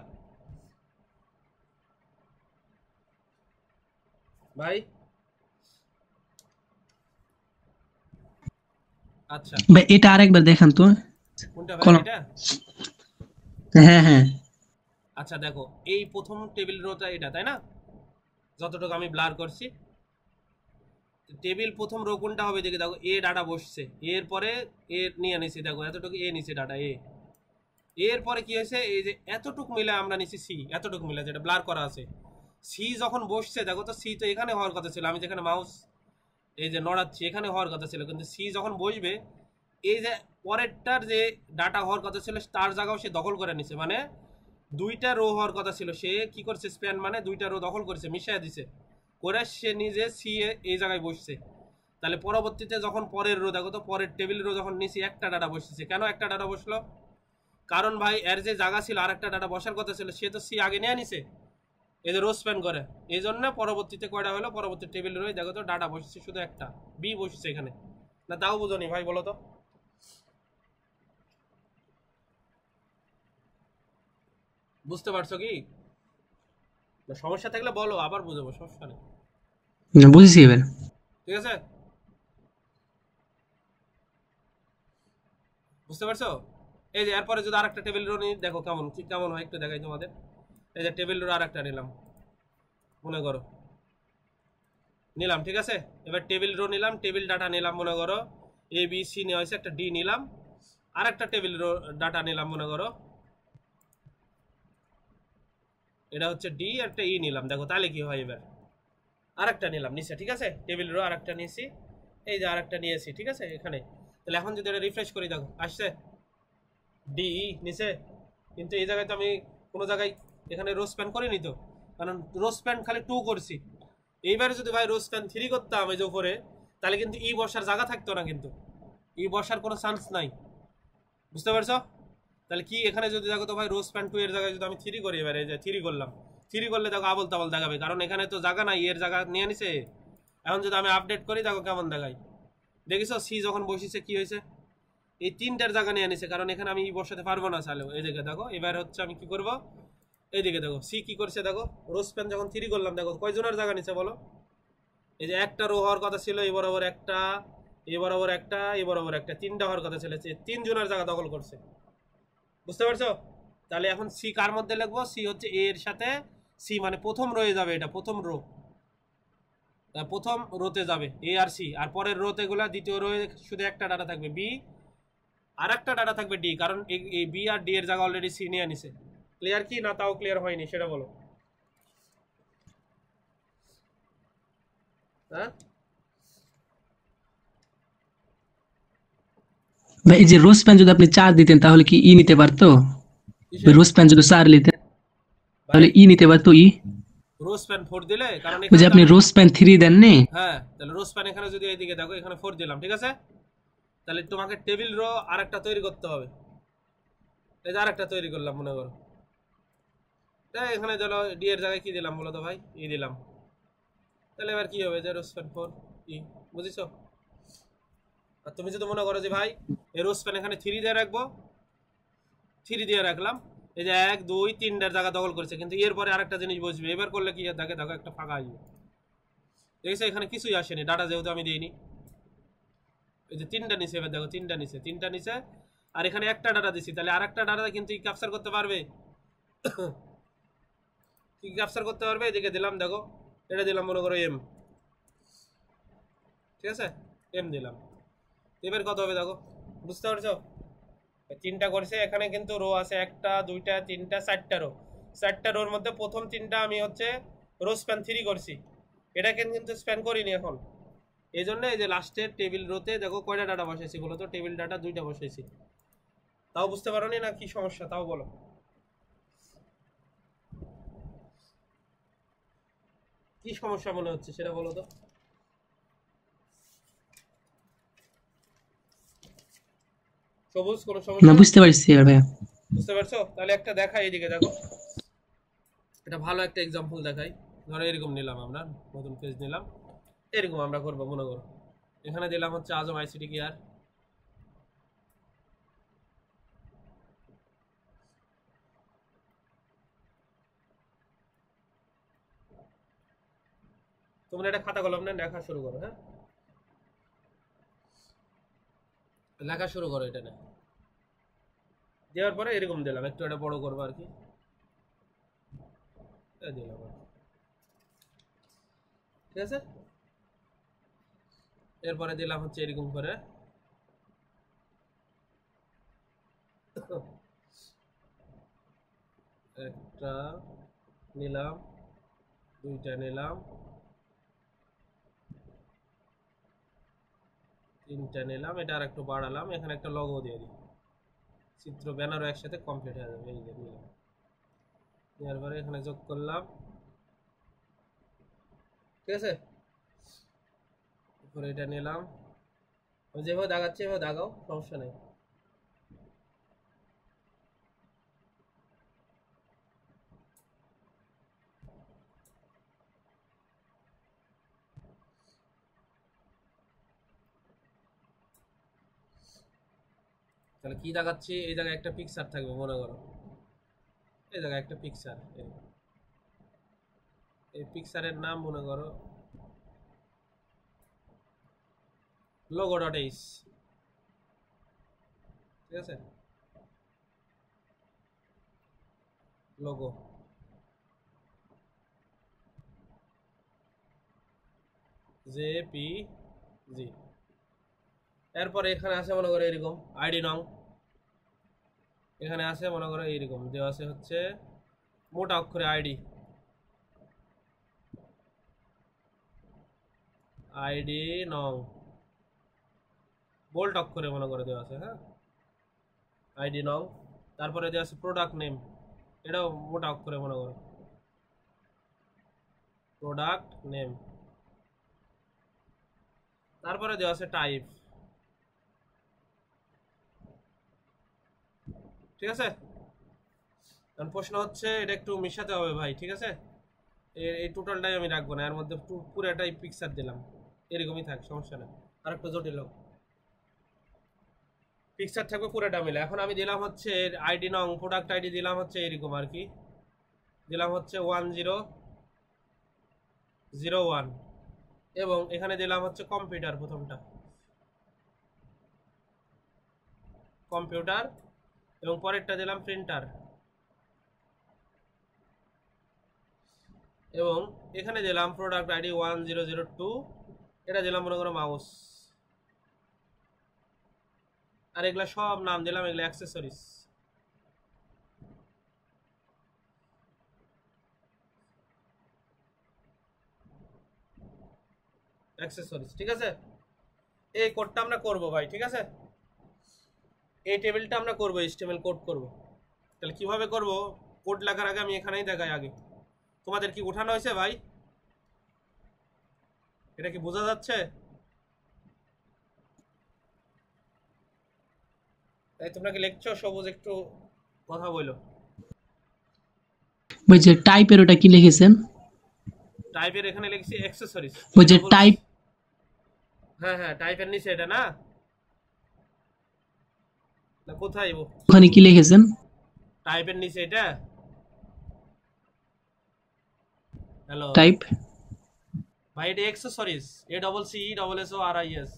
ভাই? আচ্ছা ভাই এটা আরেকবার দেখান তো। কোনটা ভাই কলম। এটা? হ্যাঁ হ্যাঁ। আচ্ছা দেখো, এই প্রথম টেবিল রোটা এটা, তাই না? যতটুকু আমি ব্লার করছি, টেবিল প্রথম রো কোনটা হবে দেখে দেখো, এ ডাটা বসছে, এর পরে এ নিয়ে নিছি, দেখো এতটুকু এ নিচে ডাটা এ, এরপরে কি হয়েছে, এই যে এতটুক মিলে আমরা নিছি সি, এতটুক মিলে যেটা ব্লার করা আছে, সি যখন বসছে দেখো তো, সি তো এখানে হওয়ার কথা ছিল, আমি যেখানে মাউস এই যে নড়াচ্ছি এখানে হওয়ার কথা ছিল, কিন্তু সি যখন বসবে, এই যে পরেরটার যে ডাটা হওয়ার কথা ছিল তার জায়গাও সে দখল করে নিছে, মানে দুইটা রো হওয়ার কথা ছিল, সে কি করছে, স্প্যান মানে দুইটা রো দখল করেছে, মিশিয়ে দিছে, করে সে নিজে সি এই জায়গায় বসছে। তাহলে পরবর্তীতে যখন পরের রো দেখো তো, পরের টেবিল রো যখন নিচে একটা ডাটা বসেছে, কেন একটা ডাটা বসলো? কারণ ভাই এর যে জায়গা ছিল আর একটা ডাটা বসার কথা ছিল, সে তো সি আগে নিয়ে নিছে, এই যে রো স্প্যান করে, এই জন্য পরবর্তীতে কয়টা হলো, পরবর্তী টেবিল রয়ে দেখো তো ডাটা বসেছে শুধু একটা, বি বসেছে এখানে, না তাও বুঝোনি ভাই, বলো তো? বুঝতে পারছো কি? না সমস্যা থাকলে বলো, আবার বুঝাবো, সমস্যা নেই। না, বুঝেছি এবার। ঠিক আছে, বুঝতে পারছো? এই যে এরপরে যদি আরেকটা টেবিল রো নিই, দেখো কেমন কি কেমন হয় একটু দেখাই তোমাদের। এই যে টেবিল রো আরেকটা নিলাম, মনে করো নিলাম, ঠিক আছে? এবার টেবিল রো নিলাম, টেবিল ডাটা নিলাম, মনে করো এ বি সি নেওয়া হয়েছে, একটা ডি নিলাম, আর একটা টেবিল রো ডাটা নিলাম, মনে করো এটা হচ্ছে ডি, একটা ই নিলাম, দেখো তাহলে কি হয়, এবার আরেকটা নিলাম নিচে, ঠিক আছে? টেবিল রো আরেকটা নিয়েছি, এই যে আরেকটা নিয়েছি, ঠিক আছে এখানে। তাহলে এখন যদি এটা রিফ্রেশ করি, দেখো আসছে ডি ই নিচে, কিন্তু এই জায়গায় তো আমি কোনো জায়গায় এখানে রো স্প্যান করিনি তো, কারণ রো স্প্যান খালি 2 করছি। এইবারে যদি ভাই রো স্প্যান 3 করতাম এই যে উপরে, তাহলে কিন্তু ই বসার জায়গা থাকতো না, কিন্তু ই বসার কোনো চান্স নাই, বুঝতে পারছো? তাহলে কি এখানে যদি দেখো তো ভাই, রো স্প্যান 2 এর জায়গায় যদি আমি 3 করি, এবারে যে 3 করলাম, 3 করলে দেখো আবল তাবল দেখাবে, কারণ এখানে তো জায়গা নাই, এর জায়গা নিয়ে নিছে। এখন যদি আমি আপডেট করি, দেখো কেমন দেখাই, দেখিস সি যখন বসেছে কি হয়েছে, এই তিনটার জায়গা নিয়ে নিছে, কারণ এখানে আমি ই বসাতে পারবো না চালেও। এই দিকে দেখো, এবার হচ্ছে আমি কি করব, এইদিকে দেখো সি কি করছে, দেখো রো স্প্যান যখন 3 করলাম, দেখো কয়জনের জায়গা নিছে বলো? এই যে একটা রো হওয়ার কথা ছিল, এই বরাবর একটা, এই বরাবর একটা, এই বরাবর একটা, তিনটা হওয়ার কথা ছিল, তিন জনের জায়গা দখল করছে, বুঝতে পারছো? তাহলে এখন সি কার মধ্যে লিখবো, সি হচ্ছে এ এর সাথে, সি মানে প্রথম রোয়ে যাবে, এটা প্রথম রো, প্রথম রোতে যাবে এ আর সি, আর পরের রোতে গুলা দ্বিতীয় রোয়ে শুধু একটা ডাটা থাকবে বি, আর একটা ডাটা থাকবে ডি, কারণ এই বি আর ডি এর জায়গা অলরেডি সি নিয়ে নিছে। ক্লিয়ার কি না তাও ক্লিয়ার হয়নি সেটা বলো? হ্যাঁ ভাই এই যে রোজ প্যান যদি আপনি 4 দিতেন তাহলে কি ই নিতে পারতো? কিসে রোজ প্যান যদি 4 নিতেন ভাই? তাহলে ই নিতে পারতো ই। রোজ প্যান 4 দিলে, কারণ ওই এখানে যে তো আপনি আমি, রোজ প্যান 3 দেননি। হ্যাঁ তাহলে রোজ প্যান এখানে যদি এইদিকে দেখো, এখানে 4 দিলাম, ঠিক আছে? তাহলে তোমাকে টেবিল রো আরেকটা তৈরি করতে হবে, এই যে আরেকটা তৈরি করলাম মনে করো, এখানে চলো ডি এর জায়গায় কি দিলাম বলো তো ভাই, ই দিলাম, তাহলে এবার কি হবে, যে রোজ প্যান 4 ই, বুঝেছো? আর তুমি যদি মনে করো যে ভাই এই রোজ প্যান এখানে 3 দিয়ে রাখবো, 3 দিয়ে রাখলাম, এই যে 1 2 3টার জায়গা দখল করেছে, কিন্তু এরপরে আরেকটা জিনিস বসবে, এবার করলে কি দেখে দেখো একটা ফাঁকা আসবে, দেখেছো এখানে কিছুই আসেনি, ডাটা যেহেতু আমি দিইনি, এই যে 3টা নিচে, এবার দেখো 3টা নিচে, 3টা নিচে, আর এখানে একটা ডাটা দিছি, তাহলে আরেকটা ডাটা কিন্তু ক্যাপচার করতে পারবে, কি ক্যাপচার করতে পারবে, এদিকে দিলাম দেখো, এটা দিলাম মনে করো এম, ঠিক আছে? এম দিলাম, এবার কত হবে দেখো, বুঝতে পারছো? 3টা করছে, এখানে কিন্তু রো আছে 1টা 2টা 3টা 4টা রো, 4টা রোর মধ্যে প্রথম 3টা আমি হচ্ছে রো স্প্যান 3 করছি, এটাকে কিন্তু স্প্যান করিনি এখন, এই জন্য এই যে লাস্টের টেবিল রোতে দেখো কয়টা ডাটা বসাইছি বলো তো, টেবিল ডাটা 2টা বসাইছি, তাও বুঝতে পারো না কি সমস্যা তাও বলো? কি সমস্যা মনে হচ্ছে সেটা বলো তো? সবুজ কোনো না, সমস্যা? বুঝতে পারছি এবার ভাইয়া। বুঝতে পারছো? তাহলে একটা দেখাই, এদিকে দেখো, এটা ভালো একটা এক্সাম্পল দেখাই, ধরো এরকম নিলাম আমরা, নতুন পেজ নিলাম, এরকম আমরা করবো মনে করো, এখানে দিলাম হচ্ছে আজম আইসিটি কেয়ার, তোমরা এটা খাতা কলম নিয়ে লেখা শুরু করো। হ্যাঁ, লেখা শুরু করো। এটা না দেওয়ার পরে এরকম দিলাম, একটু এটা বড় করবো আর কি, দিলাম আর কি। ঠিক আছে, এরপরে দিলাম হচ্ছে এরকম করে একটা নিলাম, দুইটা নিলাম, তিনটা নিলাম, এটা আর একটু বাড়ালাম, এখানে একটা লগো দিয়ে দিই, চিত্র ব্যানারও একসাথে কমপ্লিট হয়ে যাবে। এই যে নিলাম, নেওয়ার পরে এখানে যোগ করলাম। ঠিক আছে, এরপরে এটা নিলাম, আমি যেভাবে দাগাচ্ছি এভাবে দাগাও, সমস্যা নেই। তাহলে কি দেখাচ্ছি, এই জায়গায় একটা পিকচার থাকবে মনে করো, এই জায়গায় একটা পিকচার, এই পিকচারের নাম মনে করো logo.h। ঠিক আছে, লোগো জেপিজি। এরপরে এখানে আছে মনে করো এরকম আইডি নং, এখানে আছে মনে করো এইরকম দেওয়া আছে হচ্ছে মোটা অক্ষরে আইডি নং, বোল্ড অক্ষরে মনে করে দেওয়া আছে। হ্যাঁ, আইডি নং, তারপরে দেওয়া আছে প্রোডাক্ট নেম, এটাও মোটা অক্ষরে মনে করো প্রোডাক্ট নেম, তারপরে দেওয়া আছে টাইপ। ঠিক আছে, কারণ প্রশ্ন হচ্ছে এটা একটু মিশাতে হবে ভাই। ঠিক আছে, এই টোটালটাই আমি রাখবো না, এর মধ্যে পুরোটাই পিকচার দিলাম, এরকমই থাক, সমস্যা নেই। আর একটু জটিল হোক, পিকচার থাকবে পুরোটা মিলে। এখন আমি দিলাম হচ্ছে আইডি নং, প্রোডাক্ট আইডি দিলাম হচ্ছে এরকম আর কি, দিলাম হচ্ছে 1001 এবং এখানে দিলাম হচ্ছে কম্পিউটার, প্রথমটা কম্পিউটার এবং পরেরটা দিলাম প্রিন্টার, এবং এখানে দিলাম প্রোডাক্ট আইডি 1002, এটা দিলাম মনে করো মাউস, আর এগুলা সব নাম দিলাম, এগুলো অ্যাক্সেসরিজ। ঠিক আছে, এই কোডটা আমরা করব ভাই। ঠিক আছে, এই টেবিলটা আমরা করব, HTML কোড করব। তাহলে কিভাবে করব, কোড লেখার আগে আমি এখানেই দেখাই আগে। তোমাদের কি উঠানো হয়েছে ভাই? এটা কি বোঝা যাচ্ছে? তাই তোমরা কি লিখছো? সবুজ একটু কথা বলো। ওই যে টাইপের ওটা কি লিখেছেন? টাইপের এখানে লিখছি অ্যাকসেসরিজ। ওই যে টাইপ, হ্যাঁ হ্যাঁ, টাইপের নিচে এটা না, না কোথায় ওখানে কি লিখেছেন? টাইপের নিচে এটা, হ্যালো টাইপ ভাই, এটা অ্যাকসেসরিজ, ACCESSORIS।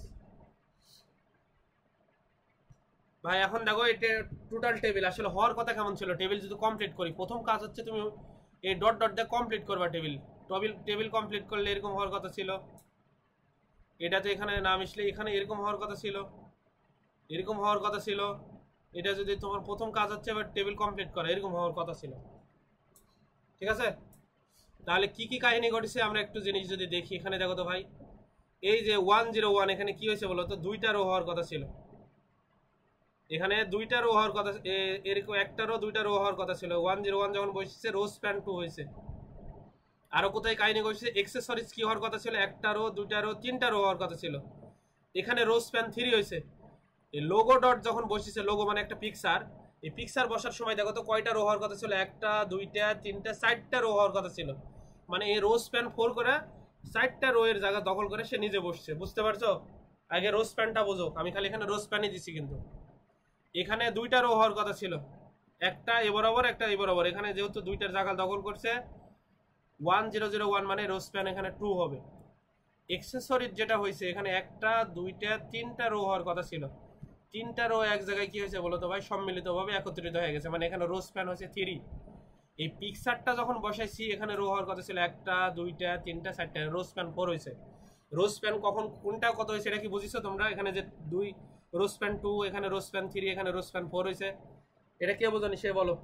ভাই এখন দেখো এটা টোটাল টেবিল আসলে হওয়ার কথা কেমন ছিল, টেবিল যদি কমপ্লিট করি, প্রথম কাজ হচ্ছে তুমি এই ডট ডট দিয়ে কমপ্লিট করবা টেবিল। টেবিল কমপ্লিট করলে এরকম হওয়ার কথা ছিল, এটা তো এখানে না মিশলে এখানে এরকম হওয়ার কথা ছিল, এরকম হওয়ার কথা ছিল। এটা যদি তোমার প্রথম কাজ হচ্ছে এবার টেবিল কমপ্লিট করা, এরকম হওয়ার কথা ছিল। ঠিক আছে, তাহলে কি কি কাহিনী ঘটেছে আমরা একটু জিনিস যদি দেখি। এখানে দেখো তো ভাই, এই যে 101 এখানে কি হয়েছে বলো তো, দুইটা রো হওয়ার কথা ছিল, এখানে দুইটা রো হওয়ার কথা, এরকম একটা রো দুইটা রো হওয়ার কথা ছিল। 101 যখন বসেছে রো স্প্যান 2 হয়েছে। আরো কোথায় কাহিনী ঘটেছে, এক্সেসরিজ কি হওয়ার কথা ছিল, একটা রো দুইটা রো তিনটা রো হওয়ার কথা ছিল, এখানে রো স্প্যান 3 হয়েছে। এই লোগো ডট যখন বসেছে, লোগো মানে একটা পিকচার, এই পিকচার বসার সময় দেখো তো কয়টা রো হওয়ার কথা ছিল, একটা দুইটা তিনটা চারটা রো হওয়ার কথা ছিল। মানে এই রো স্প্যান 4 করে চারটা রো এর জায়গা দখল করে সে নিজে বসছে, বুঝতে পারছো? আগে রো স্প্যানটা বোঝো, আমি খালি এখানে রো স্প্যানই দিচ্ছি, কিন্তু এখানে দুইটা রো হওয়ার কথা ছিল, একটা এ বরাবর একটা এ বরাবর, এখানে যেহেতু দুইটার জায়গা দখল করছে 1001 মানে রো স্প্যান এখানে 2 হবে। এক্সেসরিজ যেটা হয়েছে এখানে একটা দুইটা তিনটা রো হওয়ার কথা ছিল, তিনটা রো এক জায়গায় কি হয়েছে বলো তো ভাই, সম্মিলিতভাবে একত্রিত হয়ে গেছে, মানে এখানে রো স্প্যান হয়েছে 3। এই পিকচারটা যখন বসাইছি এখানে রো হওয়ার কথা ছিল একটা দুইটা তিনটা চারটা, রো স্প্যান 4 হয়েছে। রো স্প্যান কখন কোনটা কত হয়েছে এটা কি বুঝিছো তোমরা? এখানে যে 2 রো স্প্যান 2, এখানে রো স্প্যান 3, এখানে রো স্প্যান 4 হয়েছে, এটা কে বোঝানি সে বলো।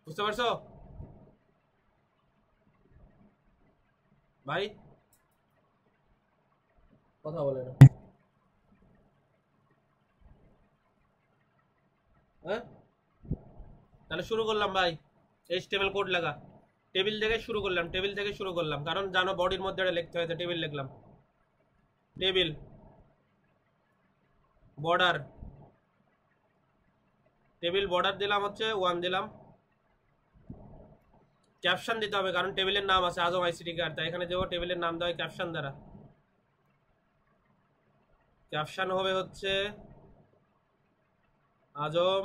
বুঝতে পারছো ভাই? কথা বলে না, হ্যাঁ? তাহলে শুরু করলাম ভাই, এইচটিএমএল কোড লেখা। টেবিল থেকে শুরু করলাম, টেবিল থেকে শুরু করলাম, কারণ জানো বডির মধ্যে এটা লিখতে হয়েছে, টেবিল লিখলাম। টেবিল বর্ডার, টেবিল বর্ডার দিলাম হচ্ছে 1 দিলাম। ক্যাপশন দিতে হবে কারণ টেবিলের নাম আছে আজম আইসিটি কার্ড, তাই এখানে দেবো টেবিলের নাম দেওয়া ক্যাপশন দ্বারা। ক্যাপশন হবে হচ্ছে আজম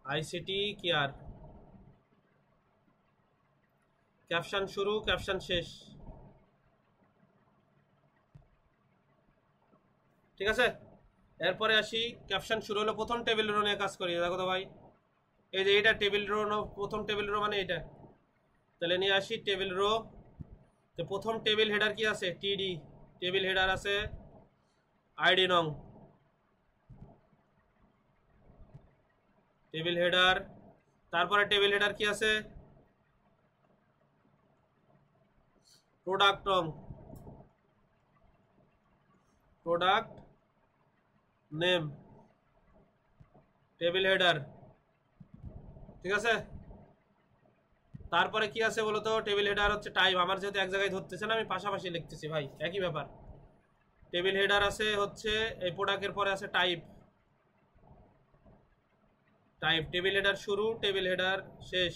আইসিটি কেয়ার, ক্যাপশন শুরু ক্যাপশন শেষ, ঠিক আছে? এরপরে আসি, ক্যাপশন শুরু হলো প্রথম টেবিল রো নিয়ে কাজ করি, দেখো তো ভাই এই যে এটা টেবিল রো, প্রথম টেবিল রো মানে এটা। তাহলে নিয়ে আসি টেবিল রো, তো প্রথম টেবিল হেডার কি আছে? টিডি, টেবিল হেডার আছে আইডি নং, টেবিল হেডার। তারপরে টেবিল হেডার কি আছে? প্রোডাক্ট নং, প্রোডাক্ট নেম, টেবিল হেডার, ঠিক আছে? তারপরে কি আছে বলতো? টেবিল হেডার হচ্ছে টাইপ, আমার যেহেতু এক জায়গায় ধরতেছে না আমি পাশাপাশি লিখতেছি ভাই, একই ব্যাপার। টেবিল হেডার আছে হচ্ছে এই প্রোডাক্টের পরে আছে টাইপ, টাইপ টেবিল হেডার শুরু টেবিল হেডার শেষ।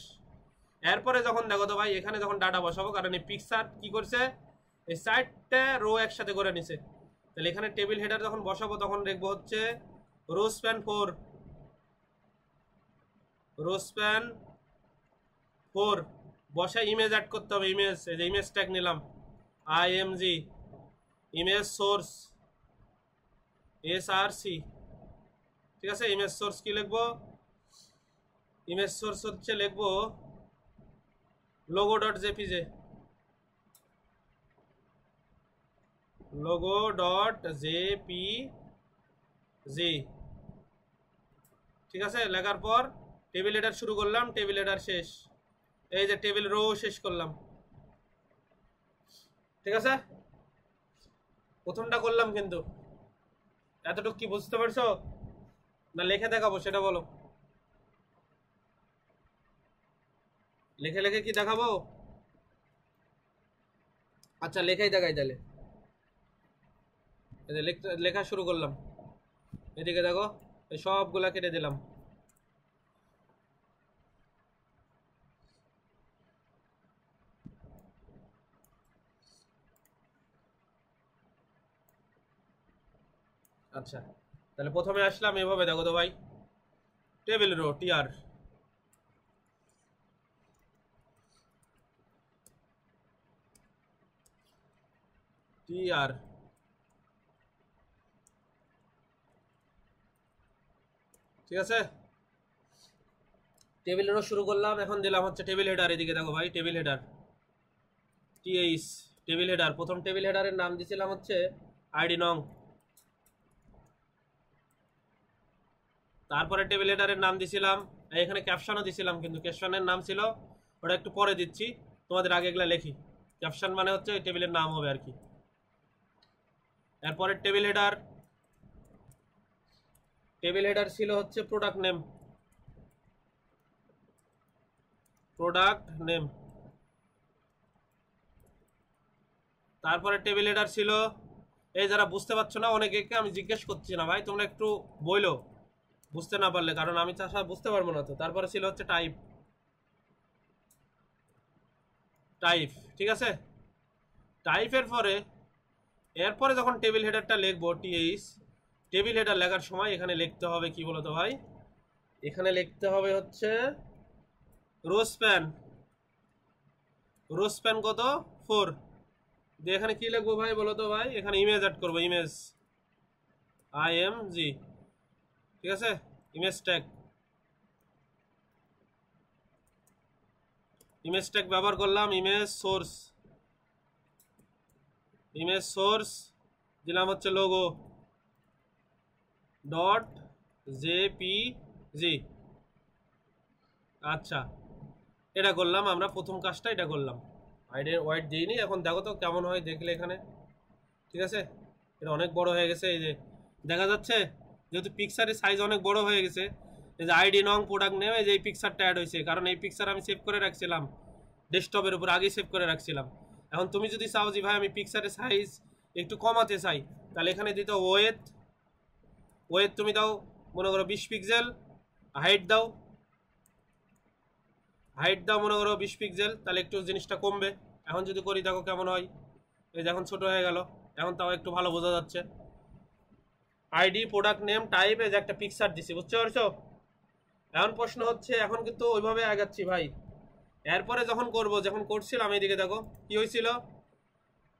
এরপরে যখন দেখো তো ভাই এখানে যখন ডাটা বসাবো, কারণ এই পিকচার কি করছে এই সাইডটা রো একসাথে করে নিছে, তাহলে এখানে টেবিল হেডার যখন বসাবো তখন দেখবো হচ্ছে রো স্প্যান 4, রো স্প্যান 4 বসে ইমেজ অ্যাড করতে হবে। ইমেজ, এই যে ইমেজ ট্যাগ নিলাম আইএমজি, ইমেজ সোর্স এসআরসি, ঠিক আছে? ইমেজ সোর্স কি লিখবো? ইমেজ সোর্স হচ্ছে লিখবো logo dot JPJ, logo dot JPG, ঠিক আছে? লেখার পর টেবিল হেডার শুরু করলাম টেবিল হেডার শেষ, এই যে টেবিল রো শেষ করলাম, ঠিক আছে? প্রথমটা করলাম কিন্তু, এতটুকু কি বুঝতে পারছো না লিখে দেখাবো সেটা বলো? লিখে লিখে কি দেখাবো? আচ্ছা লেখাই দেখাই তাহলে, এই যে লেখা শুরু করলাম, এদিকে দেখো এই সবগুলা কেটে দিলাম। আচ্ছা তাহলে প্রথমে আসলাম এভাবে, দেখো তো ভাই টেবিল রো টিআর, টিআর, ঠিক আছে? টেবিল রো শুরু করলাম, এখন দিলাম হচ্ছে টেবিল হেডার, এদিকে দেখো ভাই table header TH, table header প্রথম টেবিল হেডারের নাম দিছিলাম হচ্ছে আইডি নং, তারপরে টেবিল হেডারের নাম দিছিলাম, এখানে ক্যাপশনও দিছিলাম কিন্তু ক্যাপশনের নাম ছিল ওটা একটু পরে দিচ্ছি, তোমাদের আগে এগুলা লেখি। ক্যাপশন মানে হচ্ছে টেবিলের নাম হবে আর কি। এরপরে টেবিল হেডার, টেবিল হেডার ছিল হচ্ছে প্রোডাক্ট নেম, প্রোডাক্ট নেম। তারপরে টেবিল হেডার ছিল, এই যারা বুঝতে পারছো না অনেকে আমি জিজ্ঞেস করছি না ভাই, তোমরা একটু বইলো বুঝতে না পারলে, কারণ আমি চাষা বুঝতে পারবো না তো। তারপরে ছিল হচ্ছে টাইপ, টাইপ, ঠিক আছে? টাইপের পরে এরপরে যখন টেবিল হেডারটা লিখবো টিএইচ, টেবিল হেডার লেখার সময় এখানে লিখতে হবে কি বলতো ভাই, এখানে লিখতে হবে হচ্ছে রো স্প্যান। রো স্প্যান কত 4 দিয়ে এখানে কি লিখবো ভাই বলতো ভাই, এখানে ইমেজ অ্যাড করবো, ইমেজ IMG, ঠিক আছে, ইমেজ ট্যাগ। ইমেজ ট্যাগ ব্যবহার করলাম, ইমেজ সোর্স, ইমেজ সোর্স দিলাম হচ্ছে লোগো ডট জেপিজি। আচ্ছা এটা করলাম আমরা, প্রথম কাজটা এটা করলাম। আইডির ওয়াইড দিইনি, এখন দেখো তো কেমন হয় দেখলে এখানে, ঠিক আছে। এটা অনেক বড় হয়ে গেছে, এই যে দেখা যাচ্ছে, যেহেতু পিকচারের সাইজ অনেক বড় হয়ে গেছে, এই যে আইডি নং প্রোডাক্ট নেম, এই যে এই পিকচারটা অ্যাড হয়েছে, কারণ এই পিকচার আমি সেভ করে রাখছিলাম ডেস্কটপের উপর, আগেই সেভ করে রাখছিলাম। এখন তুমি যদি চাও যে ভাই আমি পিকচারের সাইজ একটু কমাতে চাই, তাহলে এখানে দিতে ওয়েট, ওয়েট তুমি দাও মনে করো 20 পিক্সেল, হাইট দাও, হাইট দাও মনে করো 20 পিক্সেল, তাহলে একটু জিনিসটা কমবে। এখন যদি করি দেখো কেমন হয়, এই যে এখন ছোট হয়ে গেল, এখন তাও একটু ভালো বোঝা যাচ্ছে। আইডি প্রোডাক্ট নেম টাইপ, এই যে একটা পিকচার দিছি, বুঝতে পারছো। এখন প্রশ্ন হচ্ছে, এখন কিন্তু ওইভাবে আগাচ্ছি ভাই, এরপরে যখন করব, যখন করছিলাম এইদিকে দেখো কি হয়েছিল,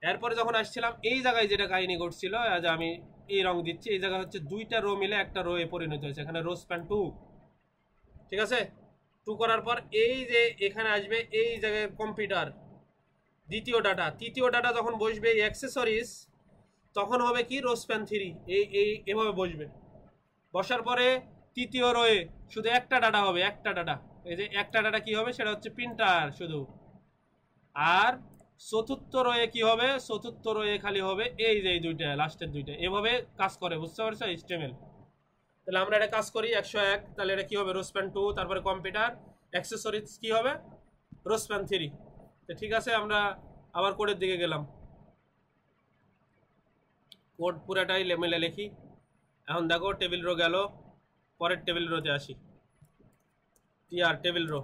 এরপরে যখন আসছিলাম এই জায়গায় যেটা কাহিনী ঘটছিল, আমি এই রং দিচ্ছি, এই জায়গায় হচ্ছে দুইটা রো মিলে একটা রো এ পরিণত হয়েছে, এখানে রো স্প্যান 2, ঠিক আছে। 2 করার পর এই যে এখানে আসবে এই জায়গায় কম্পিউটার, দ্বিতীয় ডাটা, তৃতীয় ডাটা যখন বসবে এই অ্যাক্সেসরিজ, তখন হবে কি রো স্প্যান 3, এই এভাবে বসবে। বসার পরে তৃতীয় রোয়ে শুধু একটা ডাটা হবে, একটা ডাটা, এই যে একটা ডাটা কি হবে সেটা হচ্ছে প্রিন্টার শুধু। আর চতুর্থ রোয়ে কি হবে, চতুর্থ রোয়ে খালি হবে এই যে এই দুইটা, লাস্টের দুইটা, এভাবে কাজ করে, বুঝতে পারছো HTML। তাহলে আমরা এটা কাজ করি 101, তাহলে এটা কি হবে রো স্প্যান 2, তারপরে কম্পিউটার অ্যাক্সেসরিজ কি হবে রো স্প্যান 3। তো ঠিক আছে, আমরা আবার কোডের দিকে গেলাম, কোড পুরাটাই মেলে লিখি। এখন দেখো টেবিল রো গেল, পরের টেবিল রোতে আসি, টিআর টেবিল রো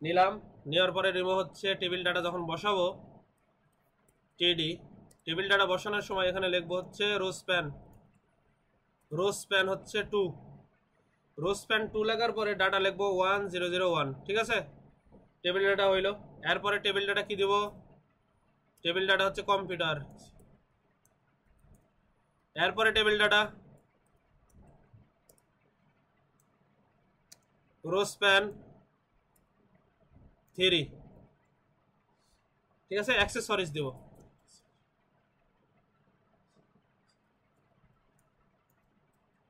নিলাম, নেওয়ার পরে রিমুভ হচ্ছে টেবিল ডাটা যখন বসাবো, টিডি টেবিল ডাটা বসানোর সময় এখানে লিখবো হচ্ছে রো স্প্যান, রো স্প্যান হচ্ছে 2, রো স্প্যান 2 লেখার পরে ডাটা লিখবো 1001, ঠিক আছে, টেবিল ডাটা হইলো। এরপরে টেবিল ডাটা কি দেবো, টেবিল ডাটা হচ্ছে কম্পিউটার, এরপরে টেবিল ডাটা রো স্প্যান 3, ঠিক আছে, অ্যাক্সেসরিজ দেবো,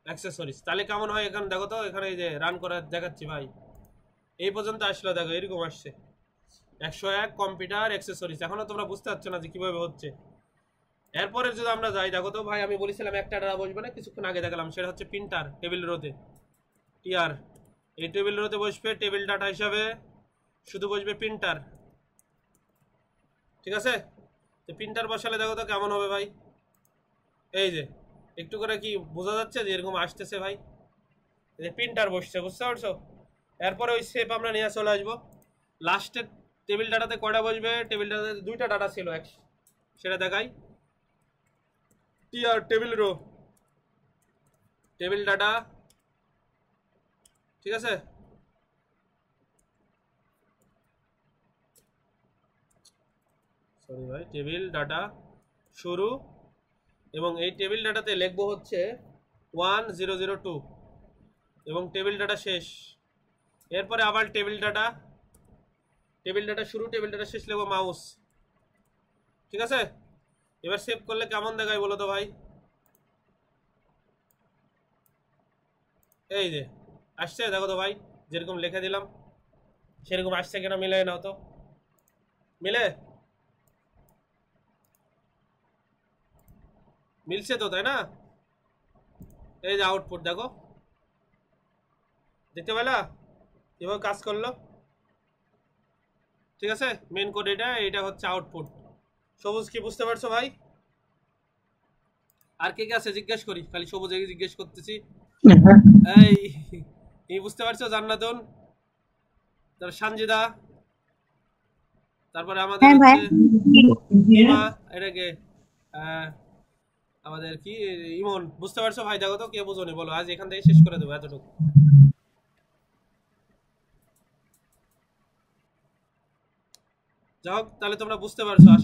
অ্যাক্সেসরিজ। তাহলে কেমন হয় এখানে দেখো তো, এখানে এই যে রান করে দেখাচ্ছি ভাই, এই পর্যন্ত আসলো, দেখো এরকম আসছে 101 কম্পিউটার অ্যাক্সেসরিজ। এখনো তোমরা বুঝতে পারছো না যে কিভাবে হচ্ছে। এরপরে যদি আমরা যাই দেখো তো ভাই, আমি বলেছিলাম একটা ডাটা বসবে না, কিছুক্ষণ আগে দেখালাম, সেটা হচ্ছে প্রিন্টার টেবিল রোতে, টিআর এই টেবিল রোতে বসবে টেবিল ডাটা হিসাবে, শুধু বসবে প্রিন্টার, ঠিক আছে। তো প্রিন্টার বসালে দেখো তো কেমন হবে ভাই, এই যে একটু করে কি বোঝা যাচ্ছে যে এরকম আসতেছে ভাই, এই যে প্রিন্টার বসছে, বুঝতে পারছো। এরপরে ওই শেপ আমরা নিয়ে চলে আসবো লাস্টের টেবিল ডাটাতে। কয়টা বসবে, টেবিল ডাটাতে দুইটা ডাটা ছিল, সেটা দেখাই, TR table row table data, ঠিক আছে। সরি ভাই, টেবিল ডাটা শুরু, এবং এই টেবিল ডাটাতে লিখবো হচ্ছে 1002, এবং টেবিল ডাটা শেষ। এরপরে আবার টেবিল ডাটা, টেবিল ডাটা শুরু টেবিল ডাটা শেষ লিখবো মাউস, ঠিক আছে। এবার সেভ করলে কেমন দেখায় বলো তো ভাই, এই যে আসছে দেখো তো ভাই, যেরকম লিখে দিলাম সেরকম আসছে কিনা মিলে নাও তো, মিলে মিলছে তো, তাই না। এই যে আউটপুট দেখো, দেখতে পেলা কিভাবে কাজ করলো, ঠিক আছে। মেন কোড এটা, এটা হচ্ছে আউটপুট। সবুজ কি বুঝতে পারছো ভাই? আর কে কে আছে জিজ্ঞেস করি, খালি সবুজ জিজ্ঞেস করতেছি। এই এই বুঝতে পারছো, জান্নাতুন, তারপর সানজিদা, তারপরে আমাদের হচ্ছে ইমা, এটাকে আমাদের কি ইমন, বুঝতে পারছো ভাই? দেখো তো কে বুঝোনি বলো, আজ এখান থেকে শেষ করে দেবো এতটুকু। যাই হোক, তাহলে তোমরা বুঝতে পারছো আশা